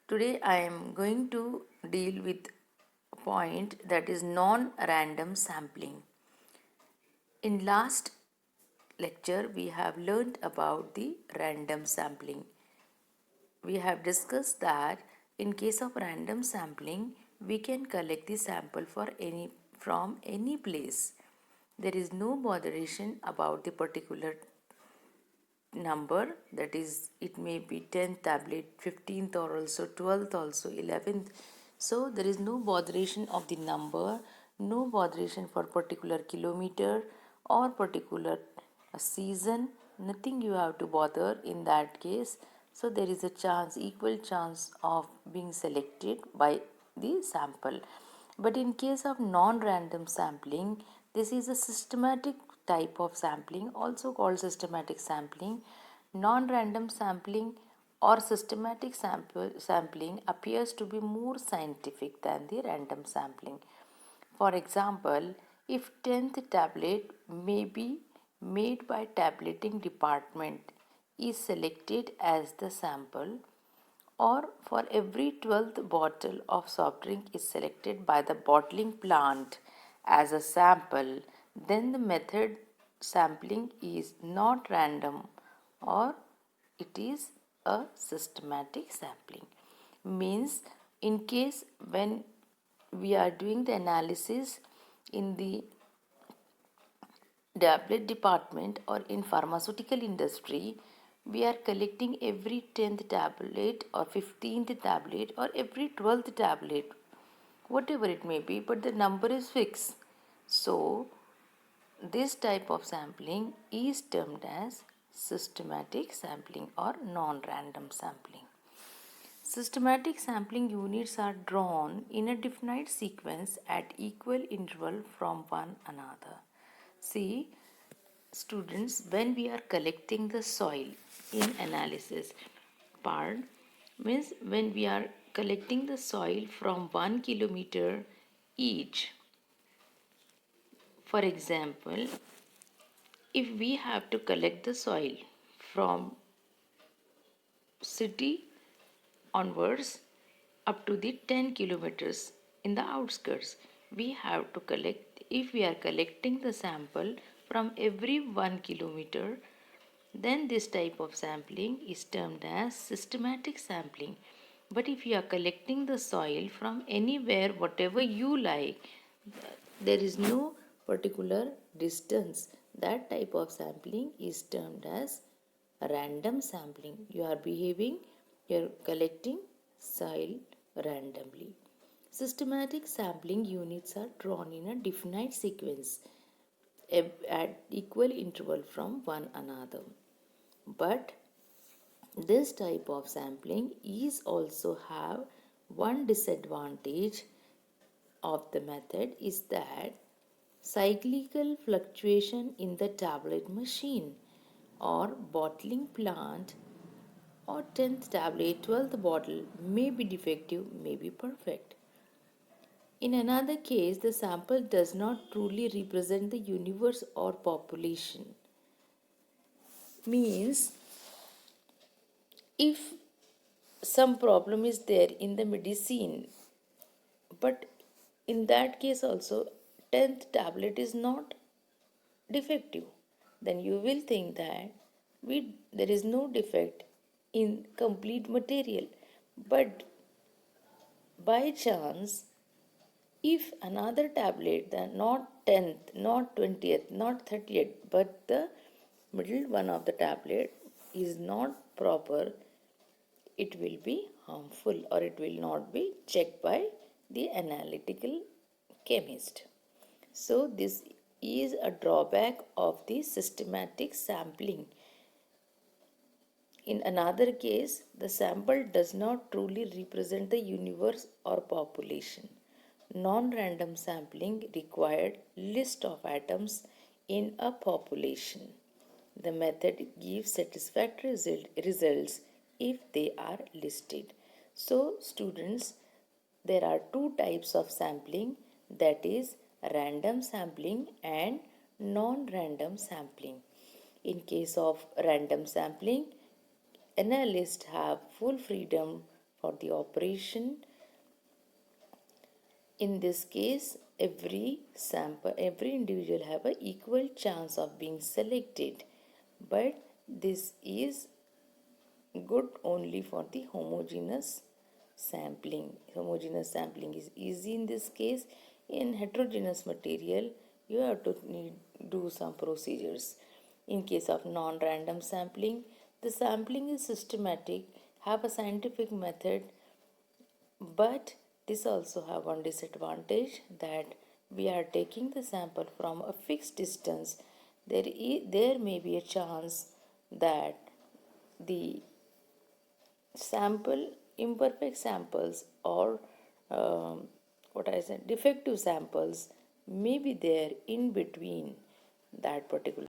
Today I am going to deal with a point that is non-random sampling. In last lecture we have learned about the random sampling. We have discussed that in case of random sampling we can collect the sample from any place. There is no botheration about the particular number, that is it may be 10th tablet, 15th or also 12th, also 11th. So there is no botheration of the number, no botheration for particular kilometer or particular season, nothing you have to bother in that case. So there is a chance, equal chance of being selected by the sample. But in case of non-random sampling, this is a systematic type of sampling, also called systematic sampling. Non-random sampling or systematic sampling appears to be more scientific than the random sampling. For example, if 10th tablet may be made by tableting department is selected as the sample, or for every 12th bottle of soft drink is selected by the bottling plant as a sample, then the method sampling is not random, or it is a systematic sampling. Means, in case when we are doing the analysis in the tablet department or in pharmaceutical industry, we are collecting every 10th tablet or 15th tablet or every 12th tablet, whatever it may be, but the number is fixed. So this type of sampling is termed as systematic sampling or non-random sampling. Systematic sampling units are drawn in a definite sequence at equal interval from one another. See, students, when we are collecting the soil in analysis part, means when we are collecting the soil from 1 kilometer each. For example, if we have to collect the soil from city onwards up to the 10 kilometers in the outskirts, we have to collect, if we are collecting the sample from every 1 kilometer, then this type of sampling is termed as systematic sampling. But if you are collecting the soil from anywhere, whatever you like, there is no particular distance, that type of sampling is termed as random sampling. You are behaving, you are collecting soil randomly. Systematic sampling units are drawn in a definite sequence at equal interval from one another. But this type of sampling is also have one disadvantage of the method, is that cyclical fluctuation in the tablet machine or bottling plant or 10th tablet, 12th bottle may be defective, may be perfect. In another case, the sample does not truly represent the universe or population. Means, if some problem is there in the medicine, but in that case also 10th tablet is not defective, then you will think that there is no defect in complete material. But by chance, if another tablet, the not 10th, not 20th, not 30th, but the middle one of the tablet is not proper, it will be harmful, or it will not be checked by the analytical chemist. So this is a drawback of the systematic sampling. In another case, the sample does not truly represent the universe or population. Non-random sampling required list of atoms in a population. The method gives satisfactory results if they are listed. So students, there are two types of sampling, that is random sampling and non-random sampling. In case of random sampling, analysts have full freedom for the operation. In this case, every individual have a equal chance of being selected, but this is good only for the homogeneous sampling. Homogeneous sampling is easy in this case. In heterogeneous material, you have to do some procedures. In case of non-random sampling, the sampling is systematic, have a scientific method, but this also have one disadvantage, that we are taking the sample from a fixed distance. There may be a chance that the imperfect samples, or what I said, defective samples may be there in between that particular